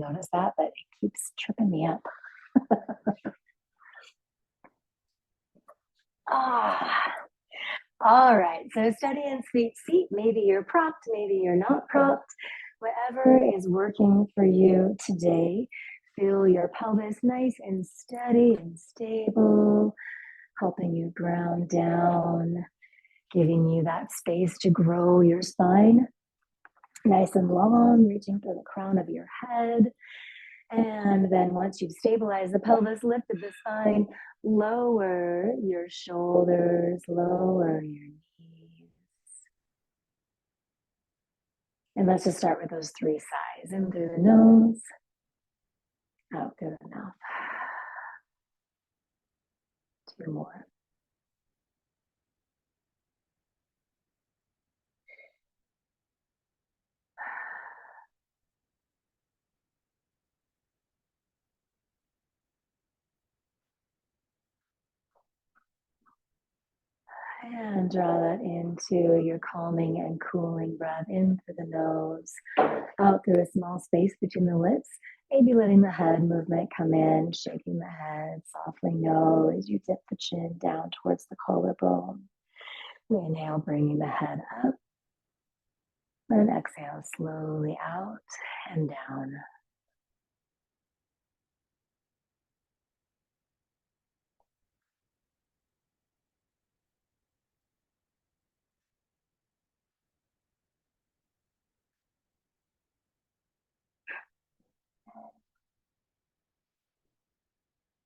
notice that, but it keeps tripping me up. Ah, all right. So steady and sweet seat. Maybe you're propped, maybe you're not propped. Whatever is working for you today. Feel your pelvis nice and steady and stable, helping you ground down, giving you that space to grow your spine nice and long, reaching for the crown of your head. And then once you've stabilized the pelvis, lifted the spine, lower your shoulders, lower your knees. And let's just start with those 3 sighs. In through the nose, out through the mouth. 2 more. And draw that into your calming and cooling breath in through the nose, out through a small space between the lips. Maybe letting the head movement come in, shaking the head, softly no as you dip the chin down towards the collarbone. We inhale, bringing the head up. And exhale slowly out and down.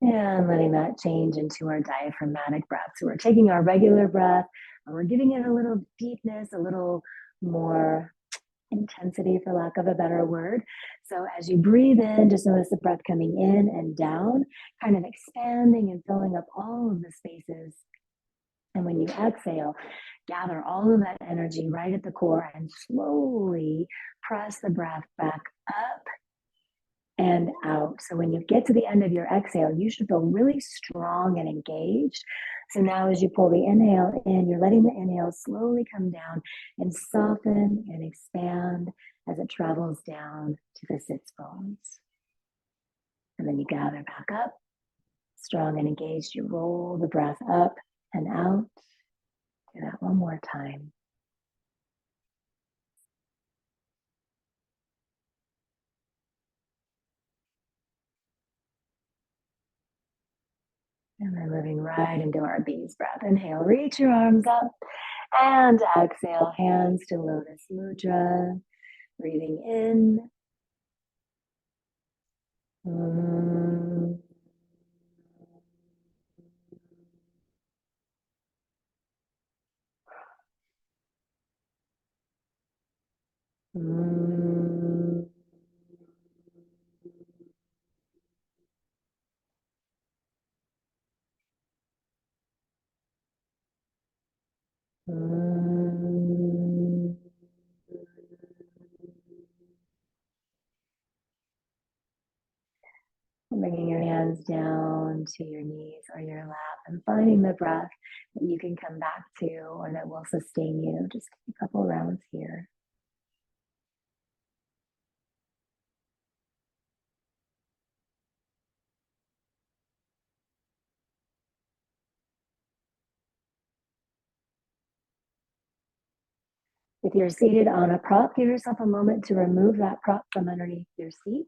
And letting that change into our diaphragmatic breath. So we're taking our regular breath and we're giving it a little deepness, a little more intensity, for lack of a better word. So as you breathe in, just notice the breath coming in and down, kind of expanding and filling up all of the spaces. And when you exhale, gather all of that energy right at the core and slowly press the breath back up and out. So when you get to the end of your exhale, you should feel really strong and engaged. So now as you pull the inhale in, you're letting the inhale slowly come down and soften and expand as it travels down to the sits bones. And then you gather back up, strong and engaged. You roll the breath up and out. Do that one more time. And then moving right into our bees breath. Inhale, reach your arms up. And exhale, hands to Lotus Mudra. Breathing in. Mm. Mm. Mm. Bringing your hands down to your knees or your lap and finding the breath that you can come back to or that will sustain you. Just a couple rounds here. If you're seated on a prop, give yourself a moment to remove that prop from underneath your seat.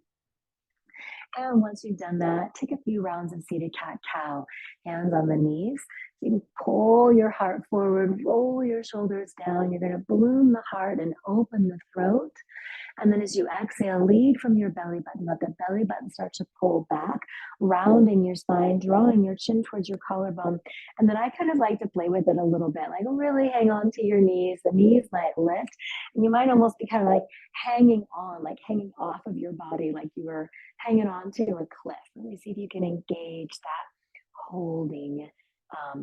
And once you've done that, take a few rounds of seated cat-cow, hands on the knees. So you can pull your heart forward, roll your shoulders down. You're going to bloom the heart and open the throat. And then as you exhale, lead from your belly button. Let the belly button start to pull back, rounding your spine, drawing your chin towards your collarbone. And then I kind of like to play with it a little bit, like really hang on to your knees. The knees might lift, and you might almost be kind of like hanging on, like hanging off of your body, like you were hanging on to a cliff. Let me see if you can engage that holding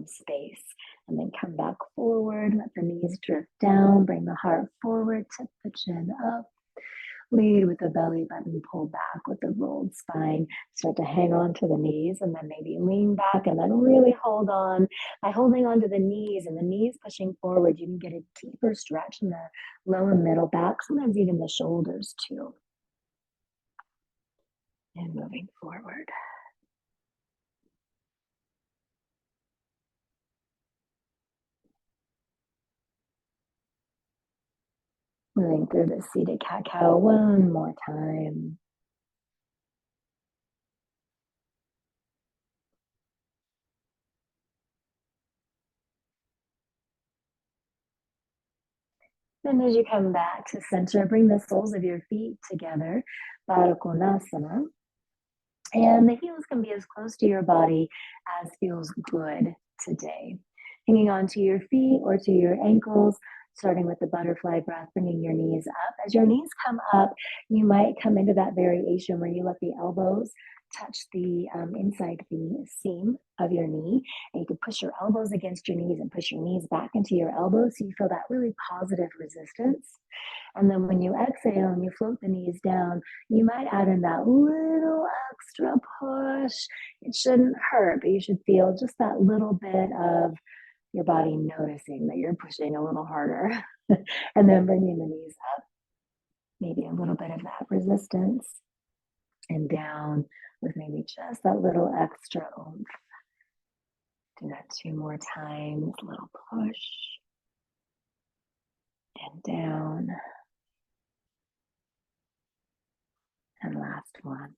space. And then come back forward, let the knees drift down, bring the heart forward, tip the chin up. Lead with the belly button, pull back with the rolled spine. Start to hang on to the knees and then maybe lean back and then really hold on. By holding on to the knees and the knees pushing forward, you can get a deeper stretch in the lower middle back, sometimes even the shoulders too. and moving forward. Moving through the seated cat cow one more time. And as you come back to center, bring the soles of your feet together, Baddha Konasana. And the heels can be as close to your body as feels good today. Hanging on to your feet or to your ankles, starting with the butterfly breath, bringing your knees up. As your knees come up, you might come into that variation where you let the elbows touch the inside the seam of your knee. And you can push your elbows against your knees and push your knees back into your elbows so you feel that really positive resistance. And then when you exhale and you float the knees down, you might add in that little extra push. It shouldn't hurt, but you should feel just that little bit of your body noticing that you're pushing a little harder. And then bringing the knees up, maybe a little bit of that resistance, and down with maybe just that little extra oomph. Do that 2 more times, little push and down. And last one.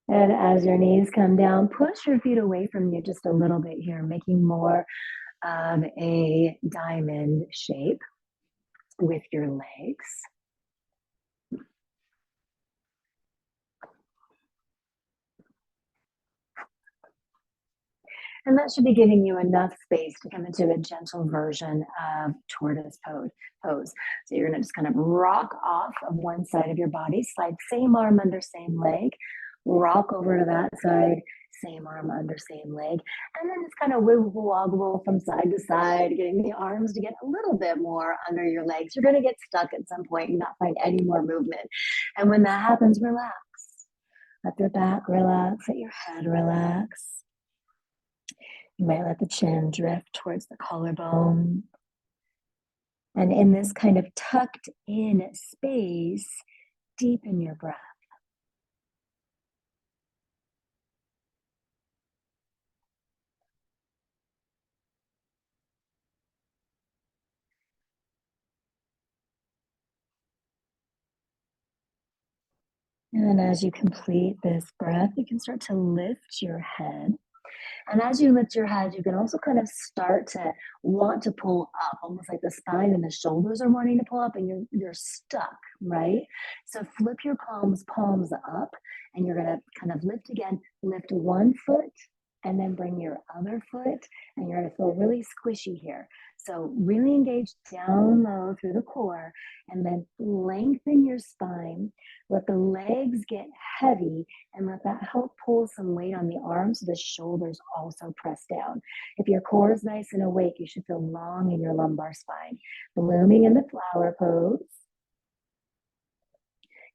And as your knees come down, push your feet away from you just a little bit here, making more of a diamond shape with your legs. And that should be giving you enough space to come into a gentle version of tortoise pose. So you're gonna just kind of rock off of one side of your body, slide same arm under same leg, rock over to that side, same arm under same leg, and then just kind of wiggle woggle from side to side, getting the arms to get a little bit more under your legs. You're gonna get stuck at some point and not find any more movement. And when that happens, relax. Let your back relax, let your head relax. You might let the chin drift towards the collarbone. And in this kind of tucked in space, deepen your breath. And as you complete this breath, you can start to lift your head. And as you lift your head, you can also kind of start to want to pull up, almost like the spine and the shoulders are wanting to pull up and you're stuck, right? So flip your palms up, and you're gonna kind of lift again, lift one foot and then bring your other foot, and you're gonna feel really squishy here. So really engage down low through the core, and then lengthen your spine. Let the legs get heavy, and let that help pull some weight on the arms so the shoulders also press down. If your core is nice and awake, you should feel long in your lumbar spine. Blooming in the flower pose.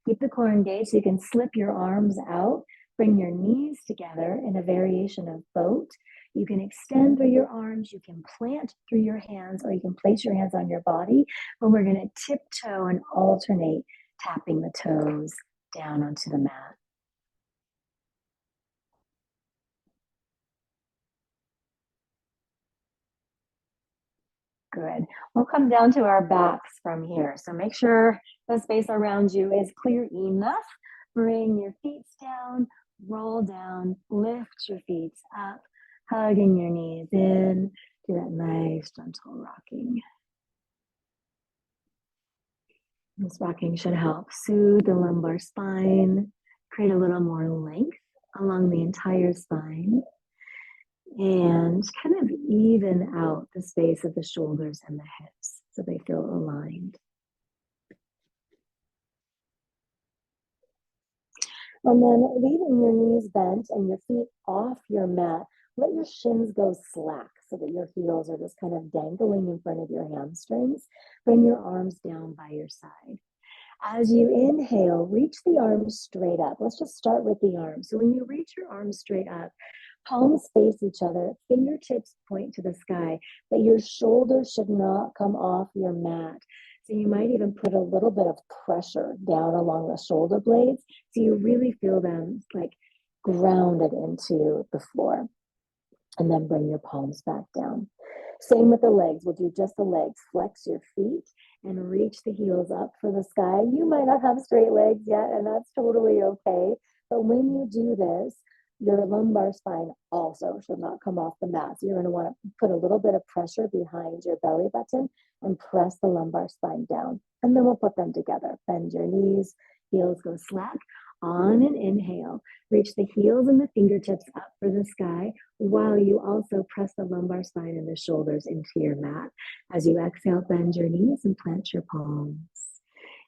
Keep the core engaged so you can slip your arms out. Bring your knees together in a variation of boat. You can extend through your arms, you can plant through your hands, or you can place your hands on your body. But we're going to tiptoe and alternate, tapping the toes down onto the mat. Good. We'll come down to our backs from here. So make sure the space around you is clear enough. Bring your feet down, roll down, lift your feet up, hugging your knees in. Do that nice, gentle rocking. This rocking should help soothe the lumbar spine, create a little more length along the entire spine, and kind of even out the space of the shoulders and the hips so they feel aligned. And then leaving your knees bent and your feet off your mat, let your shins go slack so that your heels are just kind of dangling in front of your hamstrings. Bring your arms down by your side. As you inhale, reach the arms straight up. Let's just start with the arms. So when you reach your arms straight up, palms face each other, fingertips point to the sky, but your shoulders should not come off your mat. So you might even put a little bit of pressure down along the shoulder blades so you really feel them like grounded into the floor. And then bring your palms back down. Same with the legs. We'll do just the legs. Flex your feet and reach the heels up for the sky. You might not have straight legs yet, and that's totally okay. But when you do this, your lumbar spine also should not come off the mat. So you're going to want to put a little bit of pressure behind your belly button and press the lumbar spine down. And then we'll put them together. Bend your knees, heels go slack. On an inhale, reach the heels and the fingertips up for the sky while you also press the lumbar spine and the shoulders into your mat. As you exhale, bend your knees and plant your palms.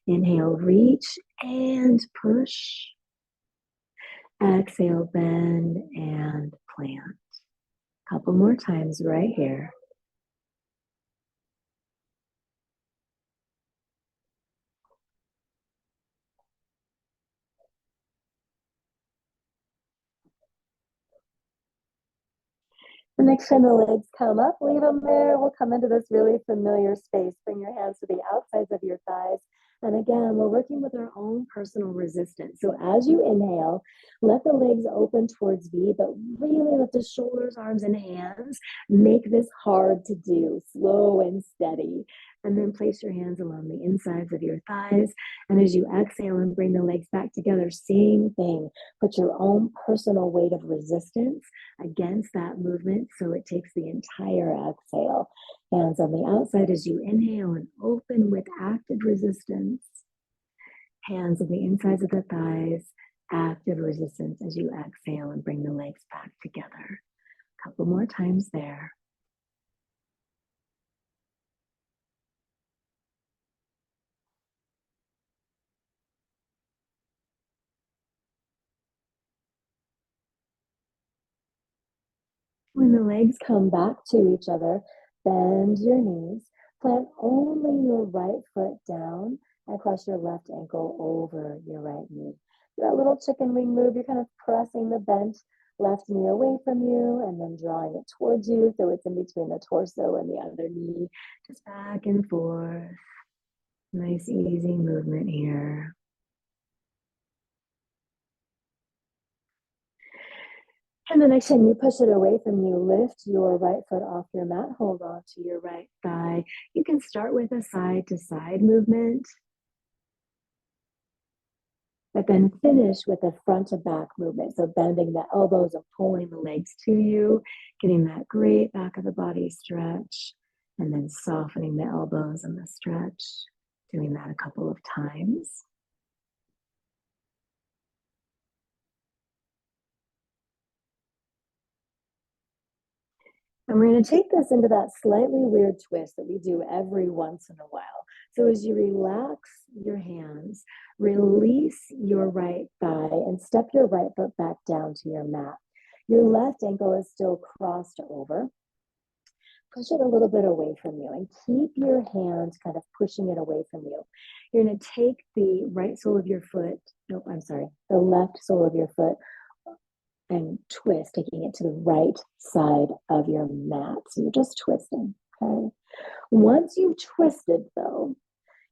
Inhale, reach and push. Exhale, bend and plant. Couple more times right here. The next time the legs come up, leave them there. We'll come into this really familiar space. Bring your hands to the outsides of your thighs. And again, we're working with our own personal resistance. So as you inhale, let the legs open towards V, but really let the shoulders, arms, and hands make this hard to do, slow and steady. And then place your hands along the insides of your thighs. And as you exhale and bring the legs back together, same thing. Put your own personal weight of resistance against that movement so it takes the entire exhale. Hands on the outside as you inhale and open with active resistance. Hands on the insides of the thighs, active resistance as you exhale and bring the legs back together. A couple more times there. When the legs come back to each other, bend your knees. Plant only your right foot down and cross your left ankle over your right knee. That little chicken wing move, you're kind of pressing the bent left knee away from you and then drawing it towards you so it's in between the torso and the other knee. Just back and forth. Nice, easy movement here. And the next time you push it away from you, lift your right foot off your mat, hold on to your right thigh. You can start with a side to side movement, but then finish with a front to back movement. So bending the elbows and pulling the legs to you, getting that great back of the body stretch, and then softening the elbows and the stretch, doing that a couple of times. And we're going to take this into that slightly weird twist that we do every once in a while. So as you relax your hands, release your right thigh and step your right foot back down to your mat. Your left ankle is still crossed over. Push it a little bit away from you and keep your hands kind of pushing it away from you. You're going to take the right sole of your foot, the left sole of your foot and twist, taking it to the right side of your mat. So you're just twisting, okay? Once you've twisted, though,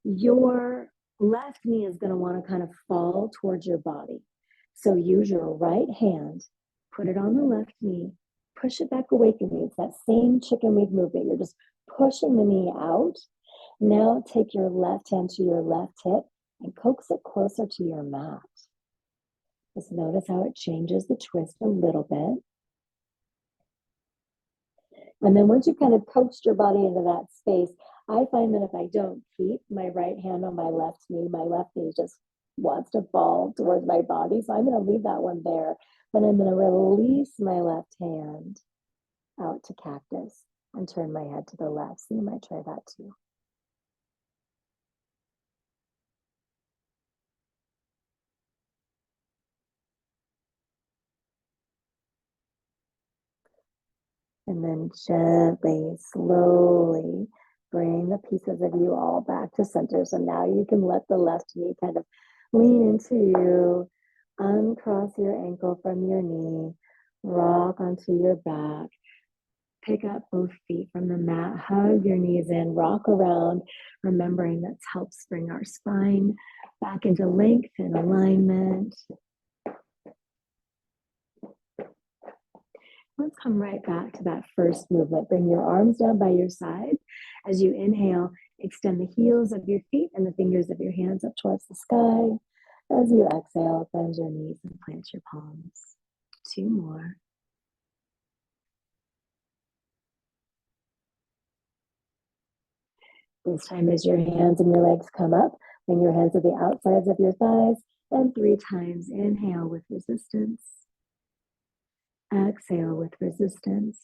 your left knee is going to want to kind of fall towards your body. So use your right hand, put it on the left knee, push it back away from you. It's that same chicken wing movement. You're just pushing the knee out. Now take your left hand to your left hip and coax it closer to your mat. Just notice how it changes the twist a little bit. And then once you've kind of coaxed your body into that space, I find that if I don't keep my right hand on my left knee just wants to fall towards my body. So I'm going to leave that one there. But I'm going to release my left hand out to cactus and turn my head to the left. So you might try that too. And then gently, slowly bring the pieces of you all back to center. So now you can let the left knee kind of lean into you, uncross your ankle from your knee, rock onto your back, Pick up both feet from the mat, hug your knees in, rock around, remembering that helps bring our spine back into length and alignment. Let's come right back to that first movement. Bring your arms down by your side. As you inhale, extend the heels of your feet and the fingers of your hands up towards the sky. As you exhale, bend your knees and plant your palms. 2 more. This time as your hands and your legs come up, bring your hands to the outsides of your thighs, and 3 times inhale with resistance. Exhale with resistance.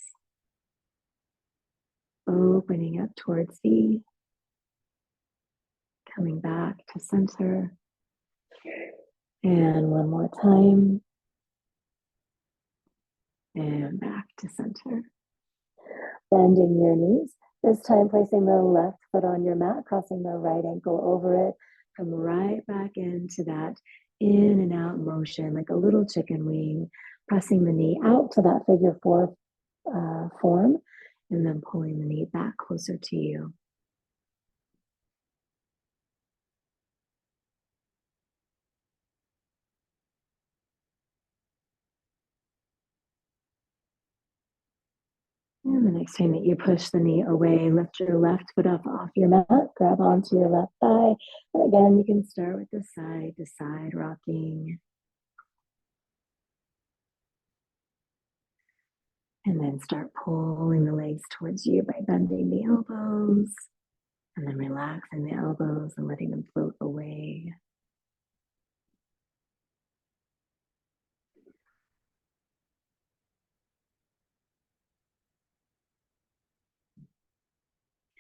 Opening up towards V. Coming back to center. And one more time. And back to center. Bending your knees. This time placing the left foot on your mat, crossing the right ankle over it. Come right back into that in and out motion, like a little chicken wing, pressing the knee out to that figure 4 form, and then pulling the knee back closer to you. And the next time that you push the knee away, lift your left foot up off your mat, grab onto your left thigh. And again, you can start with the side to side rocking. And then start pulling the legs towards you by bending the elbows. And then relaxing the elbows and letting them float away.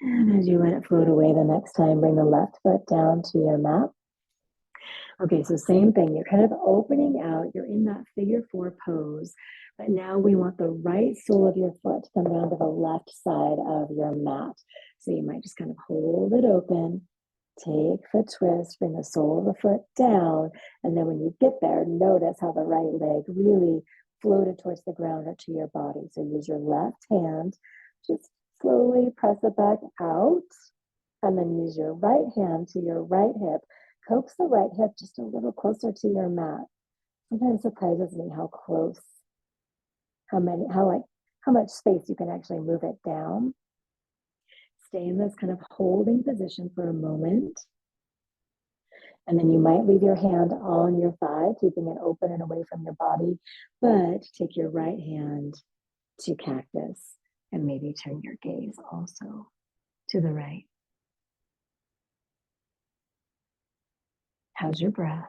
And as you let it float away the next time, bring the left foot down to your mat. Okay, so same thing. You're kind of opening out. You're in that figure 4 pose. But now we want the right sole of your foot to come down to the left side of your mat. So you might just kind of hold it open. Take the twist, bring the sole of the foot down. And then when you get there, notice how the right leg really floated towards the ground or to your body. So use your left hand. Just slowly press it back out. And then use your right hand to your right hip. Coax the right hip just a little closer to your mat. Sometimes it surprises me how close, how much space you can actually move it down. Stay in this kind of holding position for a moment. And then you might leave your hand on your thigh, keeping it open and away from your body, but take your right hand to cactus and maybe turn your gaze also to the right. How's your breath?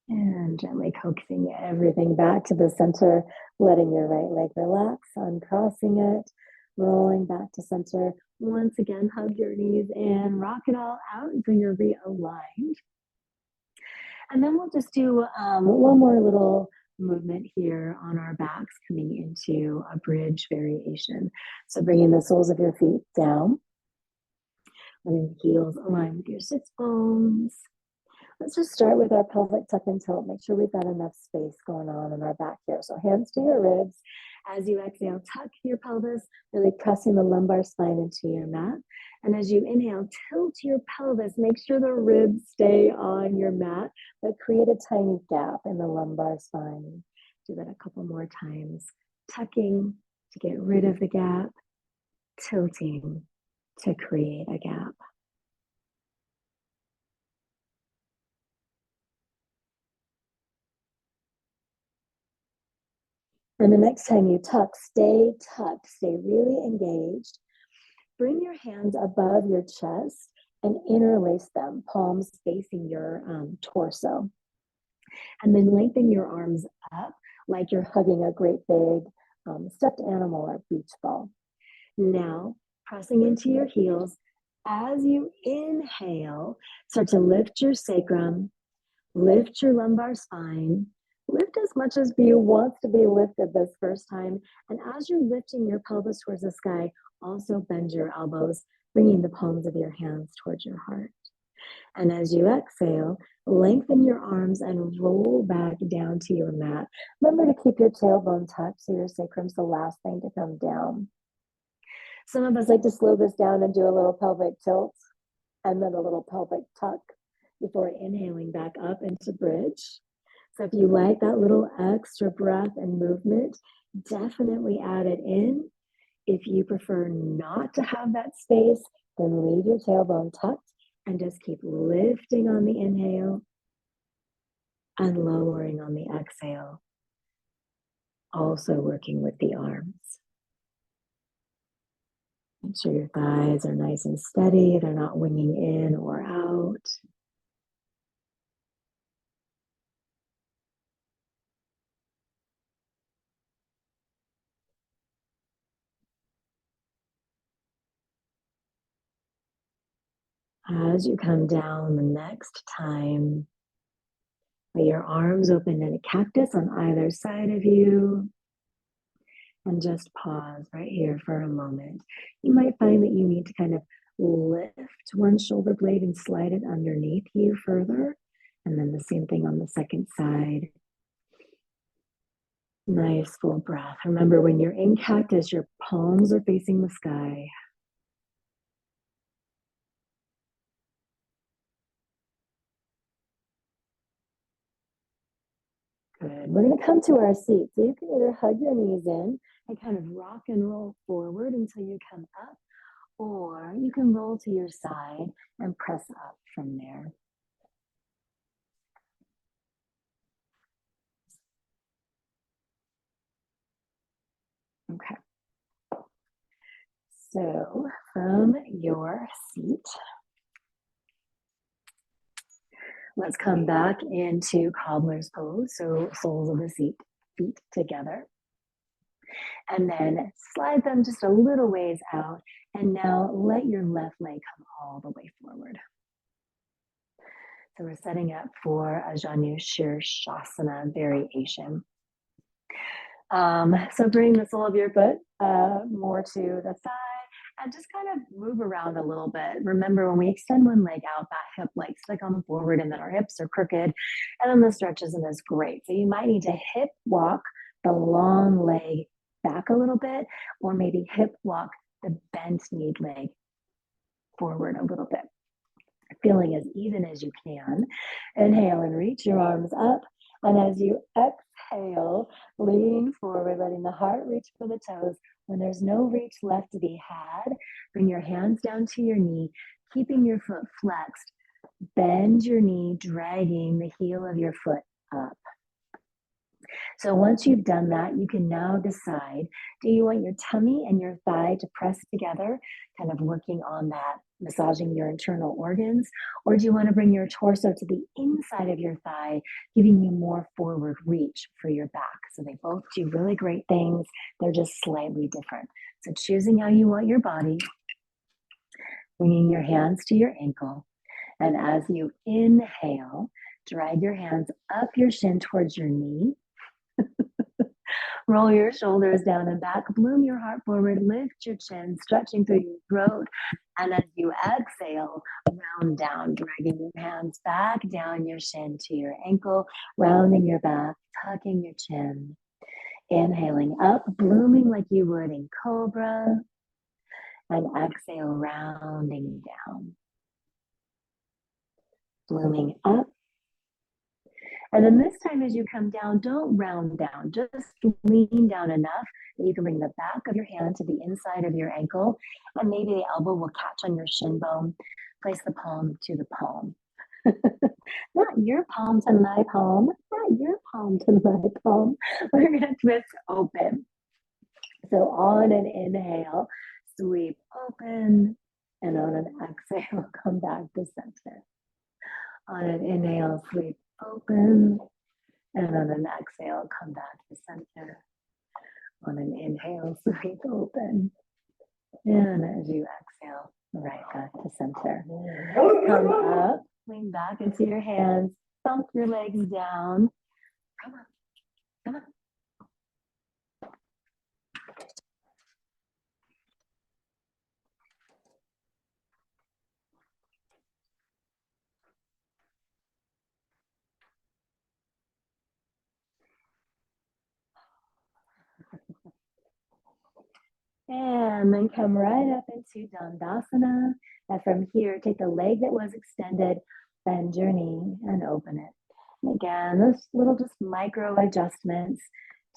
And gently coaxing everything back to the center, letting your right leg relax, uncrossing it, rolling back to center. Once again, hug your knees and rock it all out until you're realigned. And then we'll just do one more little movement here on our backs, coming into a bridge variation. So bringing the soles of your feet down, letting the heels align with your sits bones. Let's just start with our pelvic tuck and tilt. Make sure we've got enough space going on in our back here. So hands to your ribs. As you exhale, tuck your pelvis, really pressing the lumbar spine into your mat. And as you inhale, tilt your pelvis. Make sure the ribs stay on your mat, but create a tiny gap in the lumbar spine. Do that a couple more times. Tucking to get rid of the gap, tilting to create a gap. And the next time you tuck, stay tucked, stay really engaged. Bring your hands above your chest and interlace them, palms facing your torso. And then lengthen your arms up like you're hugging a great big stuffed animal or beach ball. Now, pressing into your heels, as you inhale, start to lift your sacrum, lift your lumbar spine, lift as much as you want to be lifted this first time. And as you're lifting your pelvis towards the sky, also bend your elbows, bringing the palms of your hands towards your heart. And as you exhale, lengthen your arms and roll back down to your mat. Remember to keep your tailbone tucked so your sacrum's the last thing to come down. Some of us like to slow this down and do a little pelvic tilt and then a little pelvic tuck before inhaling back up into bridge. So if you like that little extra breath and movement, definitely add it in. If you prefer not to have that space, then leave your tailbone tucked and just keep lifting on the inhale and lowering on the exhale. Also working with the arms. Make sure your thighs are nice and steady. They're not winging in or out. As you come down the next time, lay your arms open in a cactus on either side of you. And just pause right here for a moment. You might find that you need to kind of lift one shoulder blade and slide it underneath you further. And then the same thing on the second side. Nice full breath. Remember, when you're in cactus, your palms are facing the sky. Good. We're going to come to our seat. So you can either hug your knees in and kind of rock and roll forward until you come up, or you can roll to your side and press up from there. Okay. So from your seat, let's come back into cobbler's pose. So soles of the feet together. And then slide them just a little ways out. And now let your left leg come all the way forward. So we're setting up for a Janu Shirshasana variation. So bring the sole of your foot more to the thigh and just kind of move around a little bit. Remember, when we extend one leg out, that hip likes to come forward and then our hips are crooked and then the stretch isn't as great. So you might need to hip walk the long leg back a little bit, or maybe hip walk the bent knee leg forward a little bit. Feeling as even as you can. Inhale and reach your arms up. And as you exhale, lean forward, letting the heart reach for the toes. When there's no reach left to be had, bring your hands down to your knee, keeping your foot flexed. Bend your knee, dragging the heel of your foot up. So once you've done that, you can now decide, do you want your tummy and your thigh to press together, kind of working on that, massaging your internal organs? Or do you want to bring your torso to the inside of your thigh, giving you more forward reach for your back? So they both do really great things. They're just slightly different. So choosing how you want your body, bringing your hands to your ankle. And as you inhale, drag your hands up your shin towards your knee. Roll your shoulders down and back, bloom your heart forward, lift your chin, stretching through your throat. And as you exhale, round down, dragging your hands back down your shin to your ankle, rounding your back, tucking your chin. Inhaling up, blooming like you would in cobra. And exhale, rounding down. Blooming up. And then this time as you come down, don't round down, just lean down enough that you can bring the back of your hand to the inside of your ankle, and maybe the elbow will catch on your shin bone. Place the palm to the palm. Not your palm to my palm, not your palm to my palm. We're gonna twist open. So on an inhale, sweep open, and on an exhale, come back to center. On an inhale, sweep open, and on an exhale, come back to center. On an inhale, sweep open, and as you exhale, right back to center. Come up, lean back into your hands, thump your legs down. Come on, come on. And then come right up into Dandasana. And from here, take the leg that was extended, bend your knee and open it. And again, those little just micro adjustments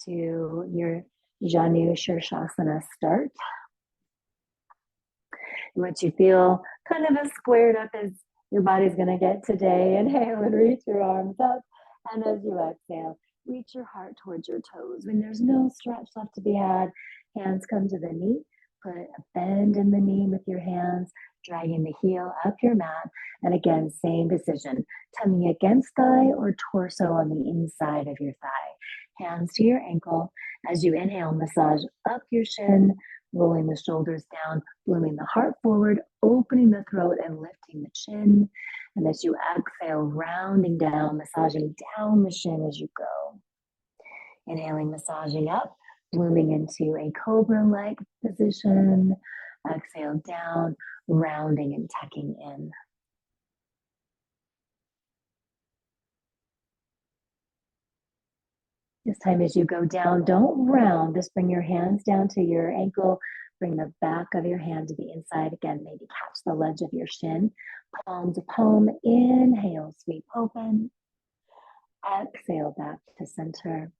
to your Janu Shirshasana start. Once you feel kind of as squared up as your body's going to get today, inhale and reach your arms up. And as you exhale, reach your heart towards your toes. When there's no stretch left to be had, hands come to the knee. Put a bend in the knee with your hands, dragging the heel up your mat. And again, same decision, tummy against thigh or torso on the inside of your thigh. Hands to your ankle. As you inhale, massage up your shin, rolling the shoulders down, blooming the heart forward, opening the throat and lifting the chin. And as you exhale, rounding down, massaging down the shin as you go. Inhaling, massaging up, blooming into a cobra-like position. Exhale down, rounding and tucking in. This time as you go down, don't round, just bring your hands down to your ankle, bring the back of your hand to the inside. Again, maybe catch the ledge of your shin, palm to palm. Inhale, sweep open. Exhale, back to center.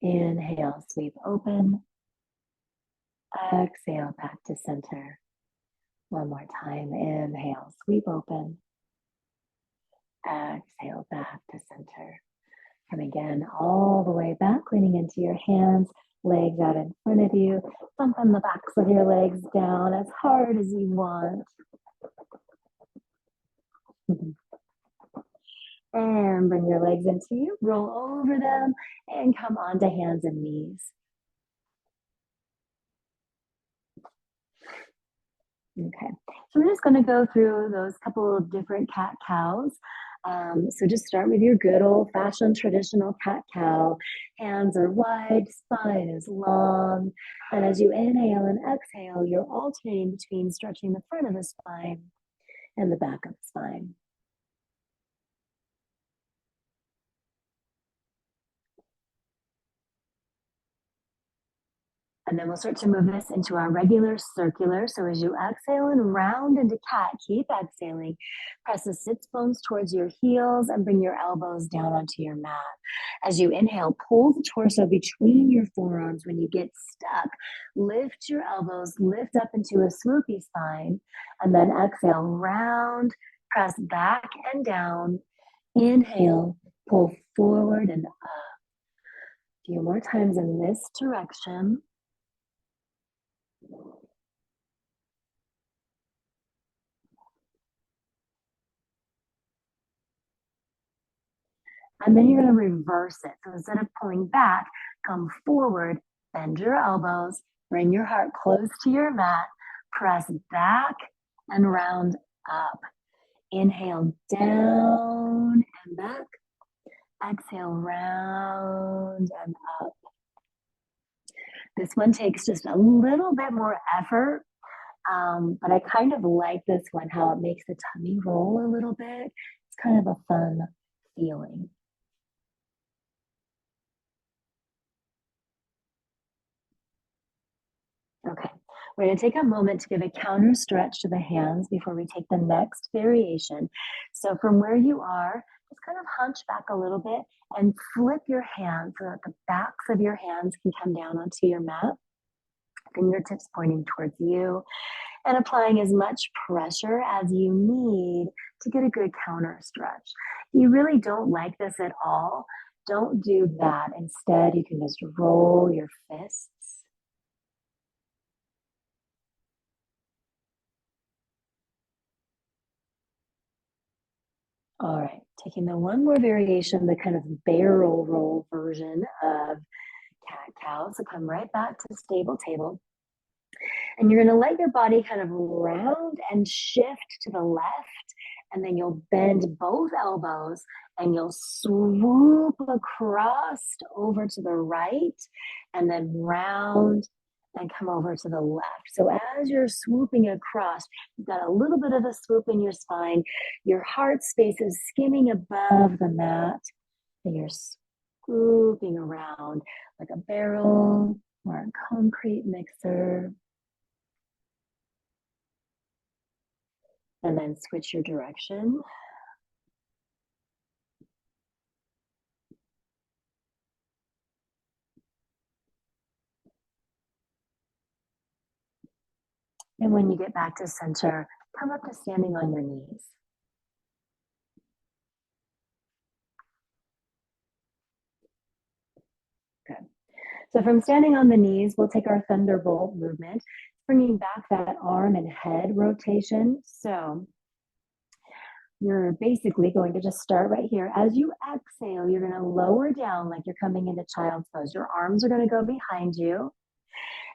Inhale, sweep open. Exhale, back to center. One more time. Inhale, sweep open. Exhale, back to center. And again, all the way back, leaning into your hands, legs out in front of you. Thumping the backs of your legs down as hard as you want. And bring your legs into you, roll over them, and come onto hands and knees. Okay, so we're just going to go through those couple of different cat-cows. So just start with your good old-fashioned traditional cat-cow. Hands are wide, spine is long. And as you inhale and exhale, you're alternating between stretching the front of the spine and the back of the spine. And then we'll start to move this into our regular circular. So as you exhale and round into cat, keep exhaling. Press the sits bones towards your heels and bring your elbows down onto your mat. As you inhale, pull the torso between your forearms. When you get stuck, lift your elbows, lift up into a swoopy spine, and then exhale, round, press back and down. Inhale, pull forward and up. A few more times in this direction. And then you're going to reverse it. So instead of pulling back, come forward, bend your elbows, bring your heart close to your mat, press back and round up. Inhale down and back. Exhale, round and up. This one takes just a little bit more effort, but I kind of like this one, how it makes the tummy roll a little bit. It's kind of a fun feeling. Okay, we're going to take a moment to give a counter stretch to the hands before we take the next variation. So from where you are, just kind of hunch back a little bit and flip your hands so that the backs of your hands can come down onto your mat. Fingertips pointing towards you and applying as much pressure as you need to get a good counter stretch. If you really don't like this at all, don't do that. Instead, you can just roll your fists. All right, taking the one more variation, the kind of barrel roll version of cat-cow. So come right back to stable table. And you're gonna let your body kind of round and shift to the left. And then you'll bend both elbows and you'll swoop across over to the right and then round and come over to the left. So as you're swooping across, you've got a little bit of a swoop in your spine. Your heart space is skimming above the mat and you're swooping around like a barrel or a concrete mixer, and then switch your direction. And when you get back to center, come up to standing on your knees. Good. So from standing on the knees, we'll take our thunderbolt movement, bringing back that arm and head rotation. So you're basically going to just start right here. As you exhale, you're going to lower down like you're coming into child's pose. Your arms are going to go behind you,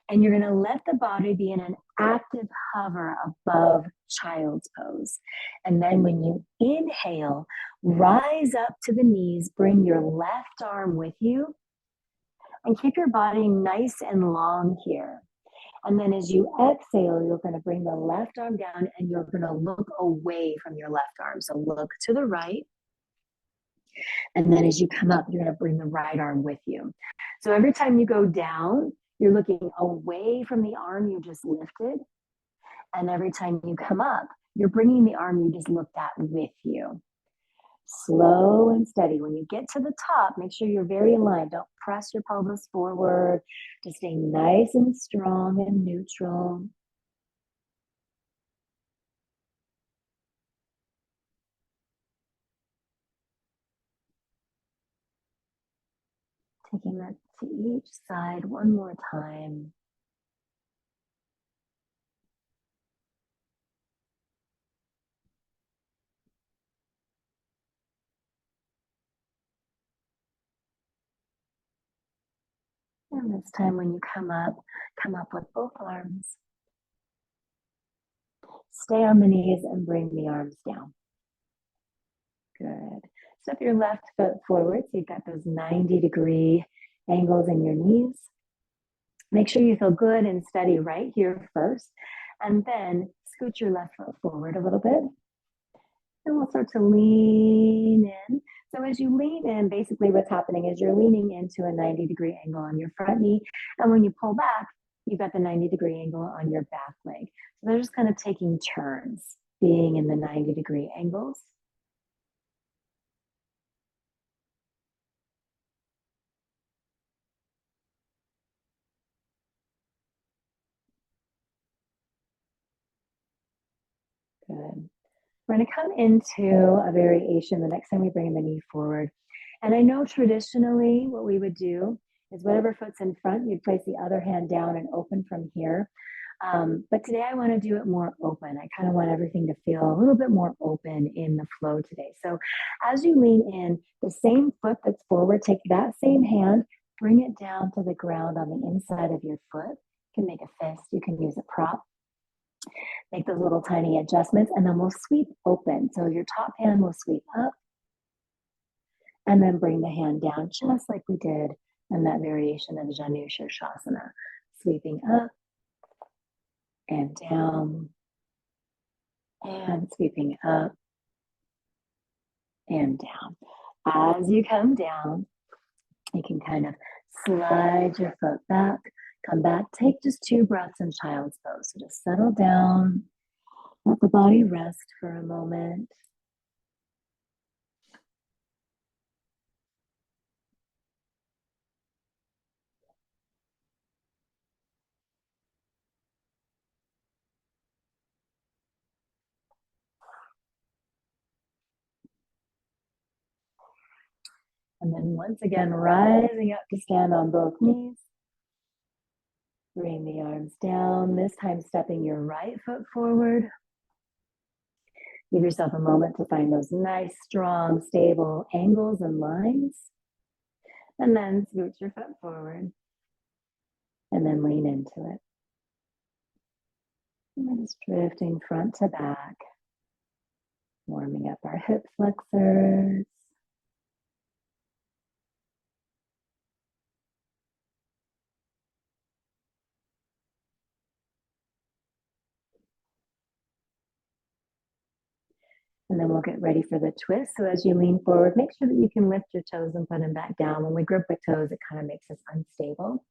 and you're going to let the body be in an active hover above child's pose. And then when you inhale, rise up to the knees, bring your left arm with you, and keep your body nice and long here. And then as you exhale, you're going to bring the left arm down and you're going to look away from your left arm. So look to the right. And then as you come up, you're going to bring the right arm with you. So every time you go down, you're looking away from the arm you just lifted. And every time you come up, you're bringing the arm you just looked at with you. Slow and steady. When you get to the top, make sure you're very aligned. Don't press your pelvis forward. Just stay nice and strong and neutral. Taking that to each side one more time. And this time when you come up with both arms. Stay on the knees and bring the arms down. Good. Step your left foot forward so you've got those 90-degree angles in your knees. Make sure you feel good and steady right here first, and then scoot your left foot forward a little bit. And we'll start to lean in. So as you lean in, basically what's happening is you're leaning into a 90-degree angle on your front knee. And when you pull back, you've got the 90-degree angle on your back leg. So they're just kind of taking turns being in the 90-degree angles. Good. We're going to come into a variation the next time we bring the knee forward. And I know traditionally what we would do is whatever foot's in front, you'd place the other hand down and open from here. But today I want to do it more open. I kind of want everything to feel a little bit more open in the flow today. So as you lean in, the same foot that's forward, take that same hand, bring it down to the ground on the inside of your foot. You can make a fist, you can use a prop. Make those little tiny adjustments, and then we'll sweep open. So your top hand will sweep up, and then bring the hand down just like we did in that variation of Janu Shirshasana. Sweeping up and down, and sweeping up and down. As you come down, you can kind of slide your foot back, come back, take just 2 breaths in child's pose. So just settle down, let the body rest for a moment. And then once again, rising up to stand on both knees. Bring the arms down, this time stepping your right foot forward. Give yourself a moment to find those nice, strong, stable angles and lines. And then scoot your foot forward. And then lean into it. And then just drifting front to back. Warming up our hip flexors. And then we'll get ready for the twist. So as you lean forward, make sure that you can lift your toes and put them back down. When we grip with toes, it kind of makes us unstable.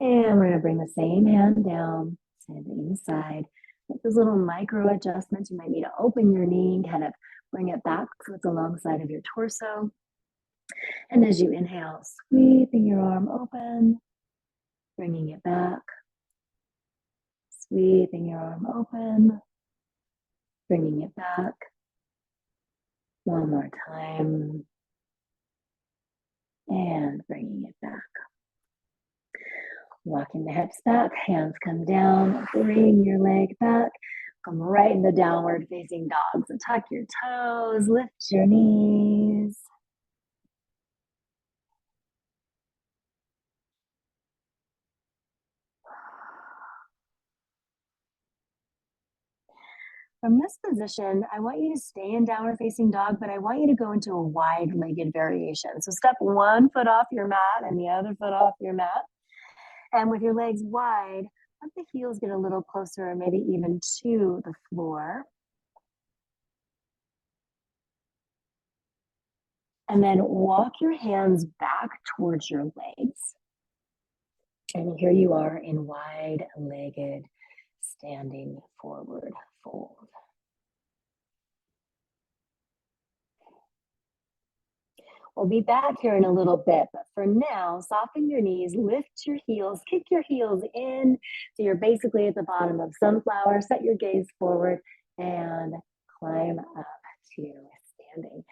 And we're going to bring the same hand down to the inside. Make those little micro adjustments. You might need to open your knee and kind of bring it back so it's alongside of your torso. And as you inhale, sweeping your arm open, bringing it back, sweeping your arm open, bringing it back. One more time. And bringing it back. Walking the hips back, hands come down, bring your leg back, come right into downward facing dog. So tuck your toes, lift your knees. From this position, I want you to stay in downward facing dog, but I want you to go into a wide-legged variation. So step one foot off your mat and the other foot off your mat. And with your legs wide, let the heels get a little closer or maybe even to the floor. And then walk your hands back towards your legs. And here you are in wide-legged standing forward fold. We'll be back here in a little bit, but for now, soften your knees, lift your heels, kick your heels in. So you're basically at the bottom of sunflower. Set your gaze forward and climb up to standing.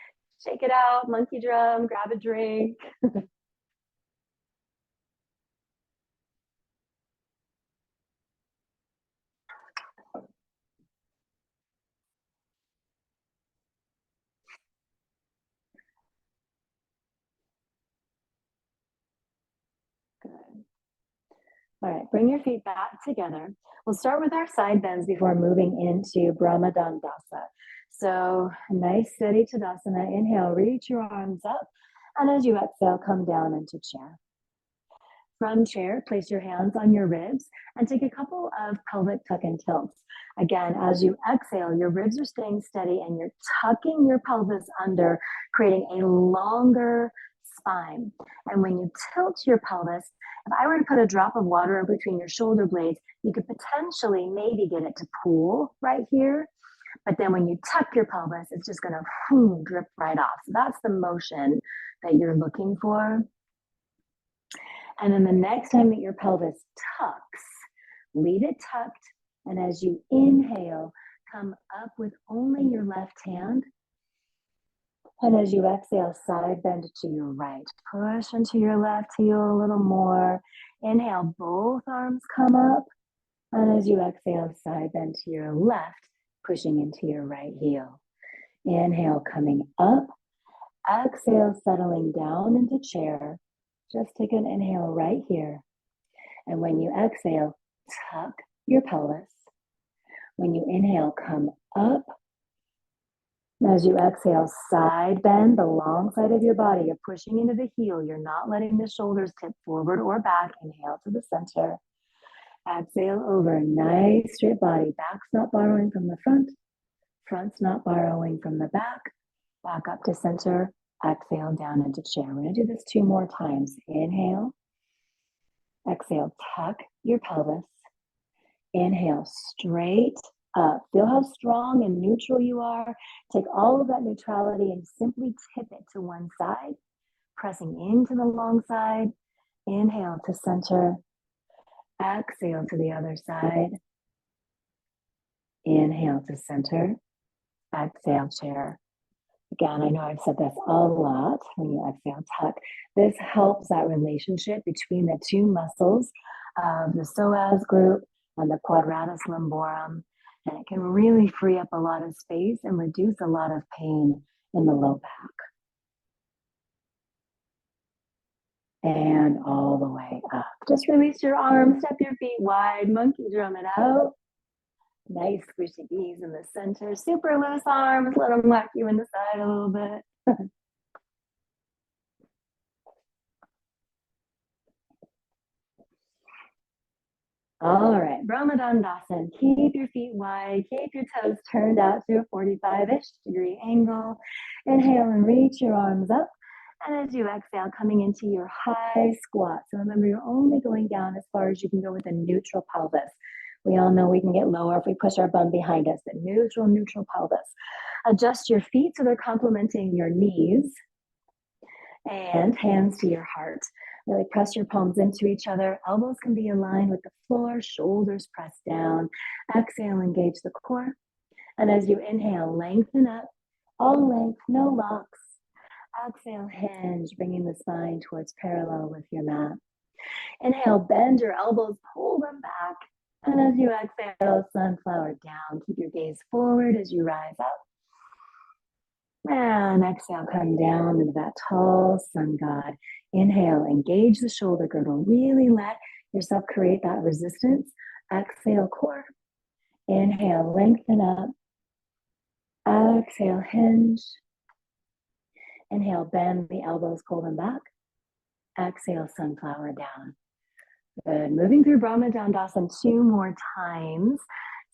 Shake it out, monkey drum, grab a drink. Good. All right, bring your feet back together. We'll start with our side bends before moving into Brahmadandasa. So nice steady Tadasana. Inhale, reach your arms up. And as you exhale, come down into chair. From chair, place your hands on your ribs and take a couple of pelvic tuck and tilts. Again, as you exhale, your ribs are staying steady and you're tucking your pelvis under, creating a longer spine. And when you tilt your pelvis, if I were to put a drop of water between your shoulder blades, you could potentially maybe get it to pool right here. But then when you tuck your pelvis, it's just going to drip right off. So that's the motion that you're looking for. And then the next time that your pelvis tucks, leave it tucked. And as you inhale, come up with only your left hand. And as you exhale, side bend to your right. Push into your left heel a little more. Inhale, both arms come up. And as you exhale, side bend to your left, pushing into your right heel. Inhale, coming up. Exhale, settling down into chair. Just take an inhale right here. And when you exhale, tuck your pelvis. When you inhale, come up. As you exhale, side bend the long side of your body. You're pushing into the heel. You're not letting the shoulders tip forward or back. Inhale to the center. Exhale over. Nice straight body. Back's not borrowing from the front. Front's not borrowing from the back. Back up to center. Exhale down into chair. We're going to do this 2 more times. Inhale. Exhale, tuck your pelvis. Inhale, straight up. Feel how strong and neutral you are. Take all of that neutrality and simply tip it to one side, pressing into the long side. Inhale to center. Exhale to the other side. Inhale to center. Exhale, chair. Again, I know I've said this a lot. When you exhale, tuck. This helps that relationship between the 2 muscles of the psoas group and the quadratus lumborum. And it can really free up a lot of space and reduce a lot of pain in the low back. And all the way up. Just release your arms, step your feet wide, monkey drum it out. Nice squishy knees in the center. Super loose arms. Let them whack you in the side a little bit. All right, Brahmadandasana. Keep your feet wide. Keep your toes turned out to a 45-ish degree angle. Inhale and reach your arms up. And as you exhale, coming into your high squat. So remember, you're only going down as far as you can go with a neutral pelvis. We all know we can get lower if we push our bum behind us, but neutral pelvis. Adjust your feet so they're complementing your knees, and hands to your heart. Really press your palms into each other. Elbows can be in line with the floor, shoulders pressed down. Exhale, engage the core. And as you inhale, lengthen up, all length, no locks. Exhale, hinge, bringing the spine towards parallel with your mat. Inhale, bend your elbows, pull them back. And as you exhale, sunflower down. Keep your gaze forward as you rise up. And exhale, come down into that tall sun god. Inhale, engage the shoulder girdle. Really let yourself create that resistance. Exhale, core. Inhale, lengthen up. Exhale, hinge. Inhale, bend the elbows, pull them back. Exhale, sunflower down. Good. Moving through Brahma Dandasana 2 more times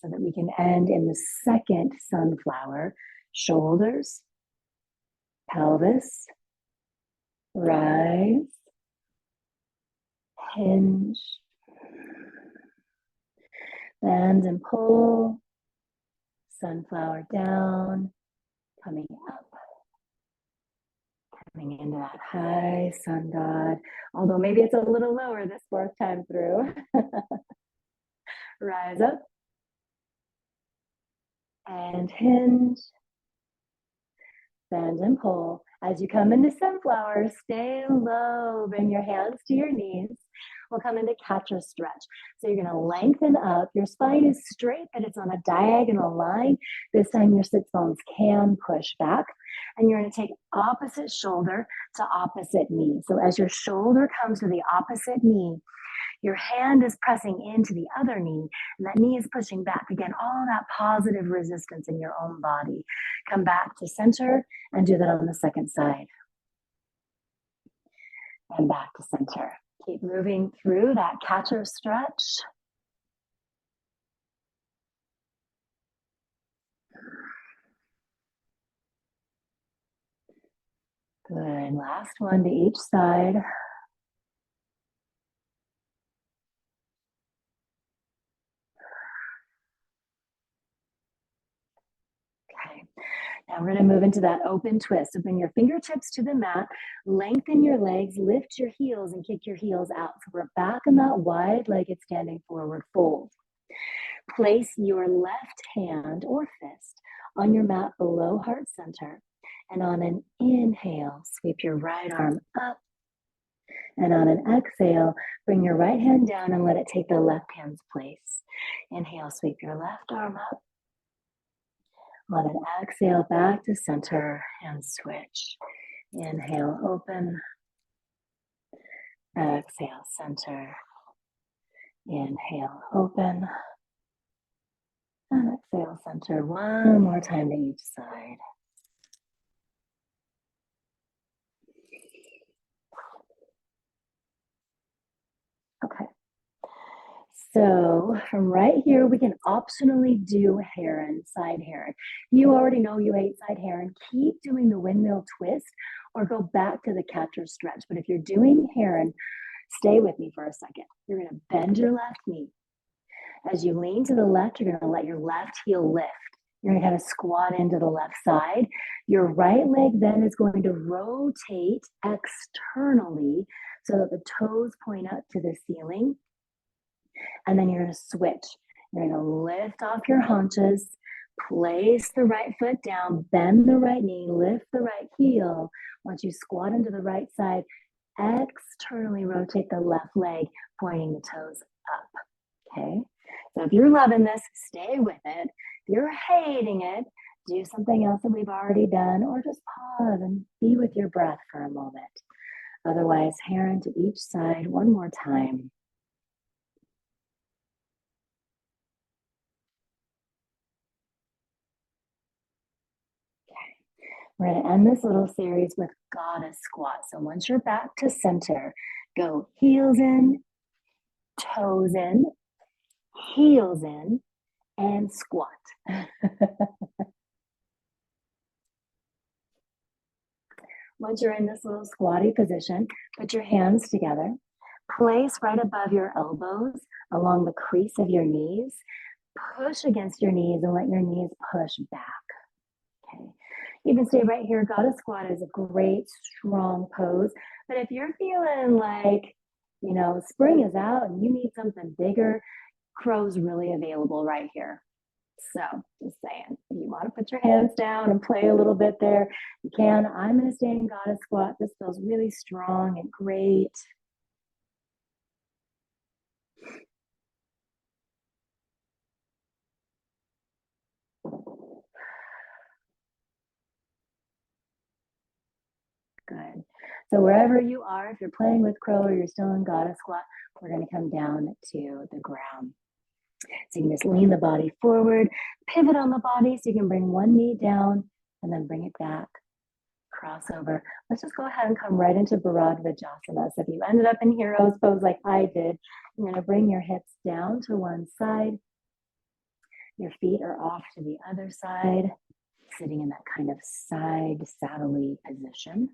so that we can end in the second sunflower. Shoulders, pelvis, rise, hinge, bend and pull, sunflower down, coming up, coming into that high sun god, although maybe it's a little lower this 4th time through. Rise up and hinge, bend and pull. As you come into sunflower, stay low, bring your hands to your knees. We'll come into catcher stretch. So you're going to lengthen up. Your spine is straight, but it's on a diagonal line. This time your sits bones can push back. And you're going to take opposite shoulder to opposite knee. So as your shoulder comes to the opposite knee, your hand is pressing into the other knee, and that knee is pushing back. Again, all that positive resistance in your own body. Come back to center and do that on the second side. And back to center. Keep moving through that catcher stretch. Good. Last one to each side. Okay. Now we're going to move into that open twist. So bring your fingertips to the mat, lengthen your legs, lift your heels, and kick your heels out. So we're back in that wide-legged standing forward fold. Place your left hand or fist on your mat below heart center. And on an inhale, sweep your right arm up. And on an exhale, bring your right hand down and let it take the left hand's place. Inhale, sweep your left arm up. On an exhale, back to center and switch. Inhale, open. Exhale, center. Inhale, open. And exhale, center. One more time to each side. Okay. So from right here, we can optionally do heron, side heron. You already know you ate side heron. Keep doing the windmill twist or go back to the catcher stretch. But if you're doing heron, stay with me for a second. You're going to bend your left knee. As you lean to the left, you're going to let your left heel lift. You're going to kind of squat into the left side. Your right leg then is going to rotate externally so that the toes point up to the ceiling. And then you're going to switch. You're going to lift off your haunches, place the right foot down, bend the right knee, lift the right heel. Once you squat into the right side, externally rotate the left leg, pointing the toes up. Okay? So if you're loving this, stay with it. If you're hating it, do something else that we've already done, or just pause and be with your breath for a moment. Otherwise, heron to each side one more time. We're going to end this little series with goddess squat. So once you're back to center, go heels in, toes in, heels in, and squat. Once you're in this little squatty position, put your hands together. Place right above your elbows along the crease of your knees. Push against your knees and let your knees push back. Okay. You can stay right here. Goddess squat is a great, strong pose. But if you're feeling like, spring is out and you need something bigger, crow's really available right here. So just saying, if you want to put your hands down and play a little bit there, you can. I'm going to stay in goddess squat. This feels really strong and great. Good. So wherever you are, if you're playing with crow or you're still in goddess squat, we're going to come down to the ground. So you can just lean the body forward, pivot on the body so you can bring one knee down and then bring it back, cross over. Let's just go ahead and come right into Bharadvajasana. So if you ended up in hero's pose like I did, you're going to bring your hips down to one side. Your feet are off to the other side, sitting in that kind of side saddle-y position.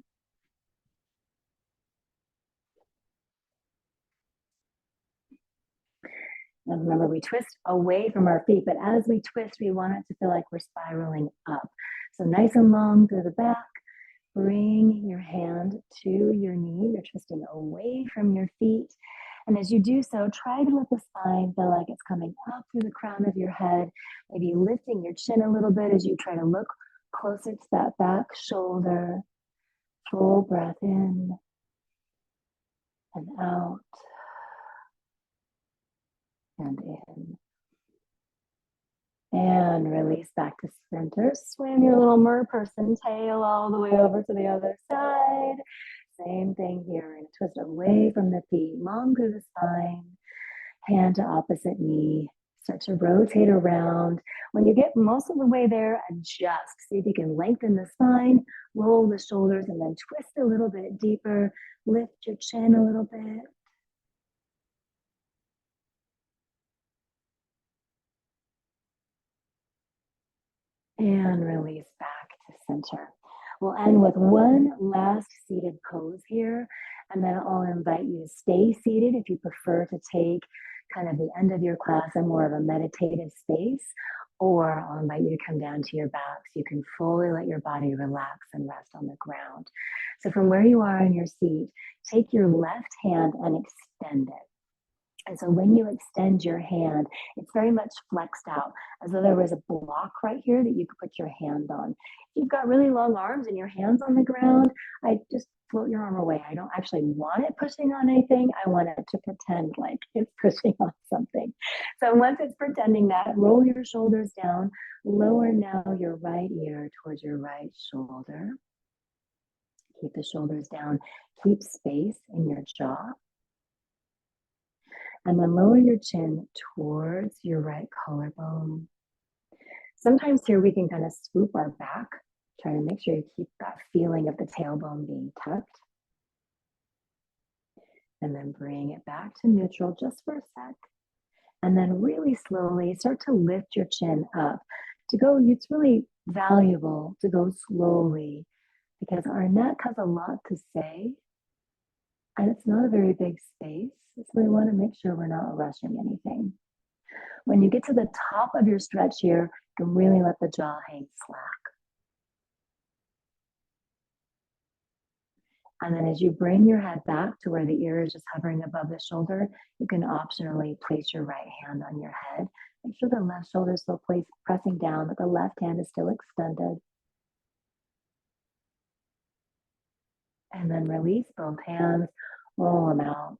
And remember, we twist away from our feet, but as we twist, we want it to feel like we're spiraling up. So nice and long through the back. Bring your hand to your knee. You're twisting away from your feet. And as you do so, try to let the spine feel like it's coming up through the crown of your head, maybe lifting your chin a little bit as you try to look closer to that back shoulder. Full breath in and out and in. And release back to center. Swim your little merperson tail all the way over to the other side. Same thing here. And twist away from the feet, long through the spine. Hand to opposite knee. Start to rotate around. When you get most of the way there, adjust. See if you can lengthen the spine, roll the shoulders, and then twist a little bit deeper. Lift your chin a little bit. And release back to center. We'll end with one last seated pose here, and then I'll invite you to stay seated if you prefer to take kind of the end of your class in more of a meditative space, or I'll invite you to come down to your back so you can fully let your body relax and rest on the ground. So from where you are in your seat, take your left hand and extend it. And so when you extend your hand, it's very much flexed out, as though there was a block right here that you could put your hand on. If you've got really long arms and your hand's on the ground, I just float your arm away. I don't actually want it pushing on anything. I want it to pretend like it's pushing on something. So once it's pretending that, roll your shoulders down, lower now your right ear towards your right shoulder. Keep the shoulders down, keep space in your jaw. And then lower your chin towards your right collarbone. Sometimes here we can kind of swoop our back, try to make sure you keep that feeling of the tailbone being tucked. And then bring it back to neutral just for a sec. And then really slowly start to lift your chin up. It's really valuable to go slowly because our neck has a lot to say. And it's not a very big space, so we want to make sure we're not rushing anything. When you get to the top of your stretch here, you can really let the jaw hang slack. And then as you bring your head back to where the ear is just hovering above the shoulder, you can optionally place your right hand on your head. Make sure the left shoulder is still pressing down, but the left hand is still extended. And then release both hands, roll them out.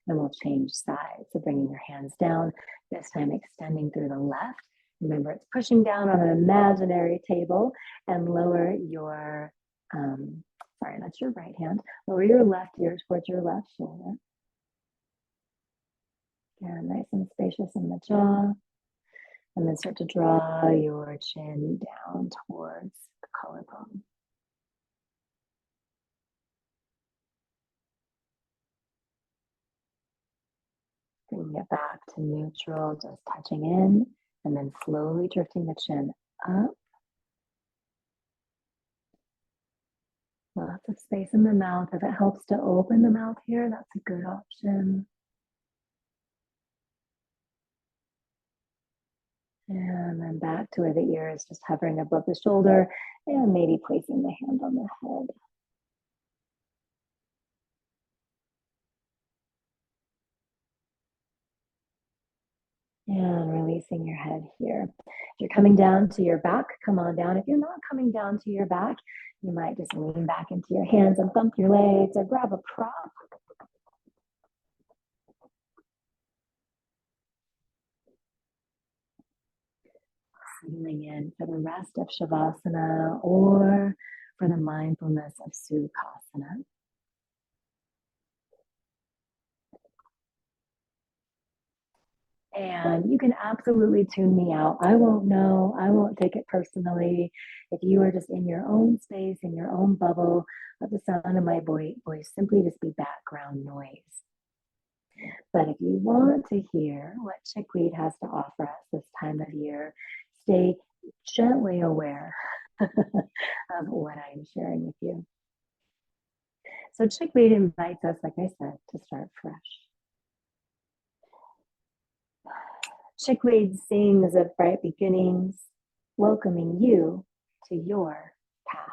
And we'll change sides. So bringing your hands down, this time extending through the left. Remember, it's pushing down on an imaginary table, and lower your, that's your right hand. Lower your left ear towards your left shoulder. Again, nice and spacious in the jaw. And then start to draw your chin down towards the collarbone. Bringing it back to neutral, just touching in, and then slowly drifting the chin up. Lots of space in the mouth. If it helps to open the mouth here, that's a good option. And then back to where the ear is just hovering above the shoulder and maybe placing the hand on the head. And releasing your head here. If you're coming down to your back, come on down. If you're not coming down to your back, you might just lean back into your hands and thump your legs or grab a prop. Settling in for the rest of Shavasana or for the mindfulness of Sukhasana. And you can absolutely tune me out. I won't know. I won't take it personally. If you are just in your own space, in your own bubble, let the sound of my voice simply just be background noise. But if you want to hear what chickweed has to offer us this time of year, stay gently aware of what I'm sharing with you. So chickweed invites us, like I said, to start fresh. Chickweed sings of bright beginnings, welcoming you to your path.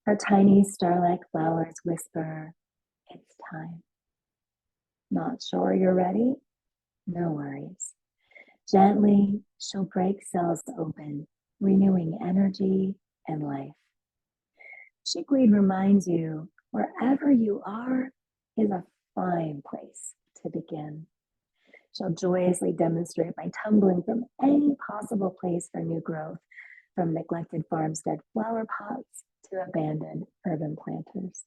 Her tiny star-like flowers whisper, it's time. Not sure you're ready? No worries. Gently, she'll break cells open, renewing energy and life. Chickweed reminds you wherever you are is a fine place to begin. She'll joyously demonstrate by tumbling from any possible place for new growth, from neglected farmstead flower pots to abandoned urban planters.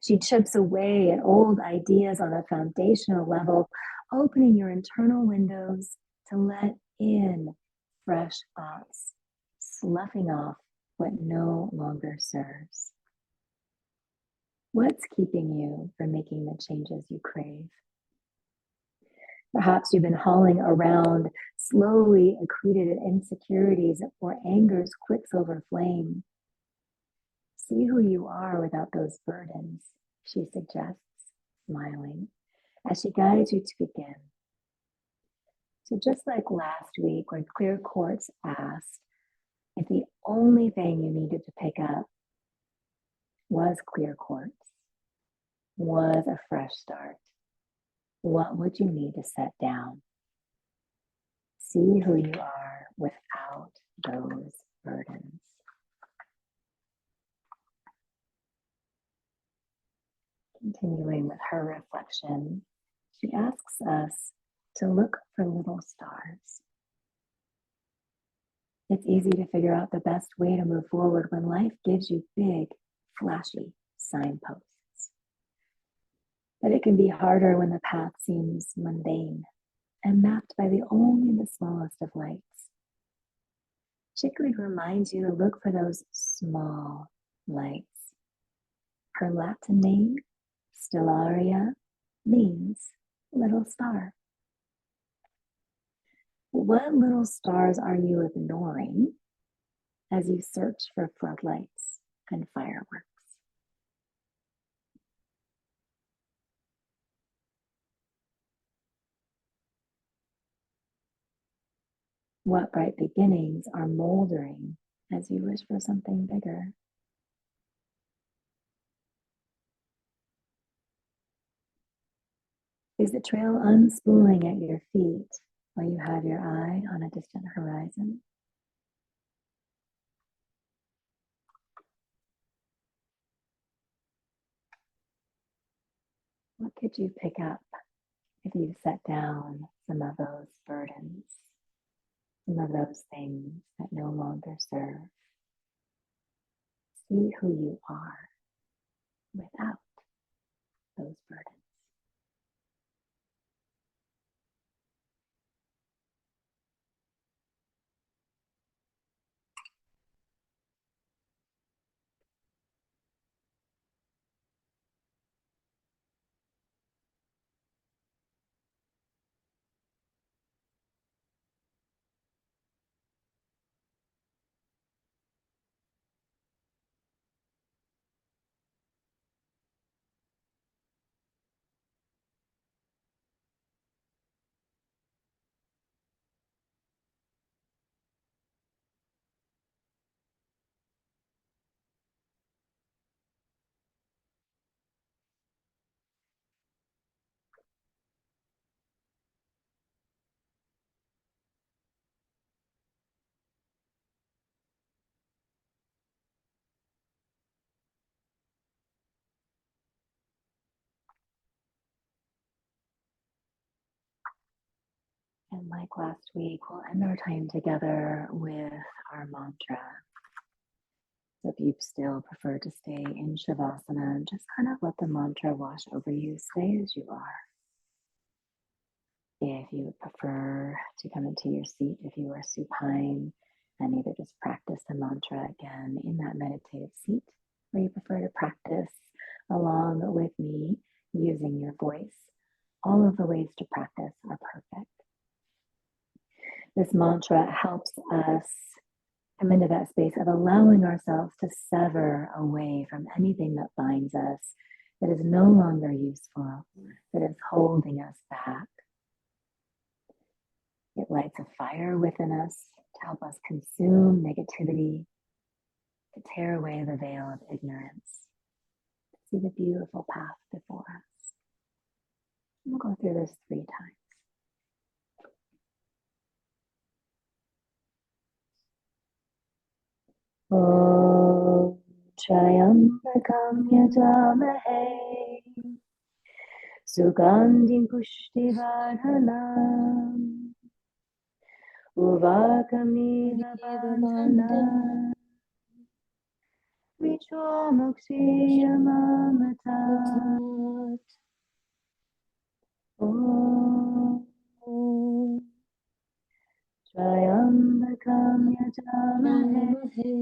She chips away at old ideas on a foundational level, opening your internal windows to let in fresh thoughts, sloughing off what no longer serves. What's keeping you from making the changes you crave? Perhaps you've been hauling around slowly accreted insecurities or anger's quicksilver flame. See who you are without those burdens, she suggests, smiling, as she guides you to begin. So just like last week when Clear Quartz asked if the only thing you needed to pick up was clear quartz, was a fresh start, what would you need to set down? See who you are without those burdens. Continuing with her reflection, she asks us to look for little stars. It's easy to figure out the best way to move forward when life gives you big, flashy signposts. But it can be harder when the path seems mundane and mapped by only the smallest of lights. Chickweed reminds you to look for those small lights. Her Latin name, Stellaria, means little star. What little stars are you ignoring as you search for floodlights and fireworks? What bright beginnings are moldering as you wish for something bigger? Is the trail unspooling at your feet while you have your eye on a distant horizon? What could you pick up if you set down some of those burdens, some of those things that no longer serve? See who you are without those burdens. And like last week, we'll end our time together with our mantra. So if you still prefer to stay in Shavasana, just kind of let the mantra wash over you. Stay as you are. If you would prefer to come into your seat, if you are supine, and either just practice the mantra again in that meditative seat, or you prefer to practice along with me using your voice, all of the ways to practice are perfect. This mantra helps us come into that space of allowing ourselves to sever away from anything that binds us, that is no longer useful, that is holding us back. It lights a fire within us to help us consume negativity, to tear away the veil of ignorance, to see the beautiful path before us. We'll go through this 3 times. Om Triambakam Yajamahe Sugandhim Pushtivardhanam Uvakamiva Bandhanam Vichomukshiyamamatat. Om Triambakam Yajamahe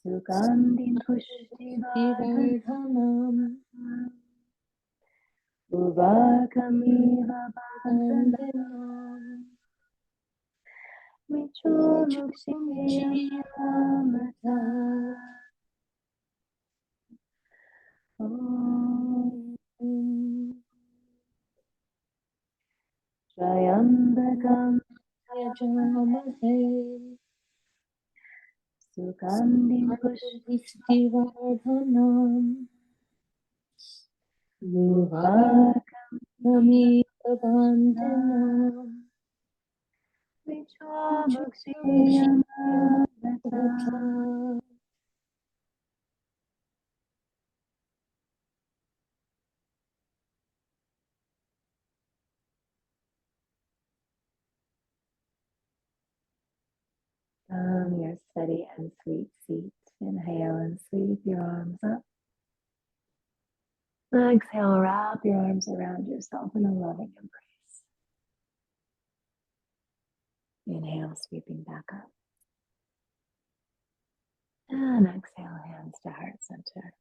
Sugandhim Pushtivardhanam Uvakamiva Bandhanam Vichomukshiyamamatat. Om Triambakam Yajamahe Sugandhim Pushtivardhanam Uvakamiva Bandhanam Vichomukshiyamamatat. From your steady and sweet seat, inhale and sweep your arms up. Exhale, wrap your arms around yourself in a loving embrace. Inhale, sweeping back up. And exhale, hands to heart center.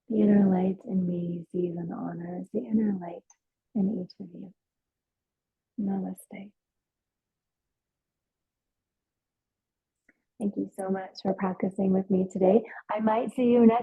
The inner light in me sees and honors the inner light in each of you. Namaste. Thank you so much for practicing with me today. I might see you next